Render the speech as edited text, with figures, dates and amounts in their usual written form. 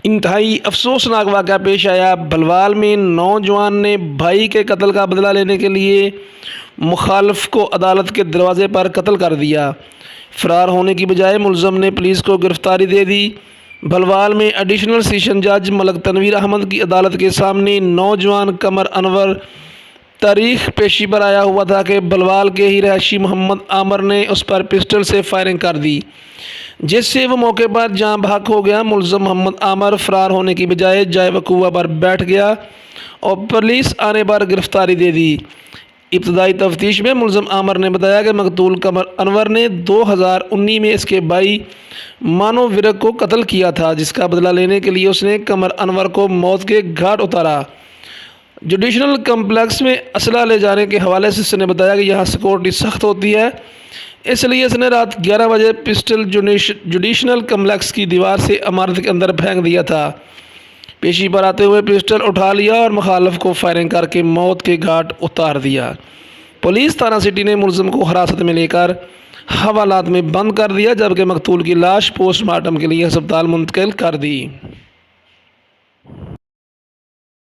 انتہائی افسوسناک واقعہ پیش آیا۔ بھلوال میں نوجوان نے بھائی کے قتل کا بدلہ لینے کے لیے مخالف کو عدالت کے دروازے پر قتل کر دیا۔ فرار ہونے کی بجائے ملزم نے پولیس کو گرفتاری دے دی۔ بھلوال میں ایڈیشنل سیشن جج ملک تنویر احمد کی عدالت کے سامنے نوجوان قمر انور تاریخ پیشی پر آیا ہوا تھا کہ بھلوال کے ہی رہائشی محمد عامر نے اس پر پسٹل سے فائرنگ کر دی، جس سے وہ موقع پر جاں بحق ہو گیا۔ ملزم محمد عامر فرار ہونے کی بجائے جائے وقوع پر بیٹھ گیا اور پولیس آنے پر گرفتاری دے دی۔ ابتدائی تفتیش میں ملزم عامر نے بتایا کہ مقتول قمر انور نے 2019 میں اس کے بھائی مانو ورک کو قتل کیا تھا، جس کا بدلہ لینے کے لیے اس نے قمر انور کو موت کے گھاٹ اتارا۔ جوڈیشنل کمپلیکس میں اسلحہ لے جانے کے حوالے سے اس نے بتایا کہ یہاں سیکورٹی سخت ہوتی ہے، اس لیے اس نے رات 11 بجے پسٹل جوڈیشنل کمپلیکس کی دیوار سے عمارت کے اندر پھینک دیا تھا۔ پیشی پر آتے ہوئے پسٹل اٹھا لیا اور مخالف کو فائرنگ کر کے موت کے گھاٹ اتار دیا۔ پولیس تھانہ سٹی نے ملزم کو حراست میں لے کر حوالات میں بند کر دیا، جبکہ مقتول کی لاش پوسٹ مارٹم کے لیے ہسپتال منتقل کر دی۔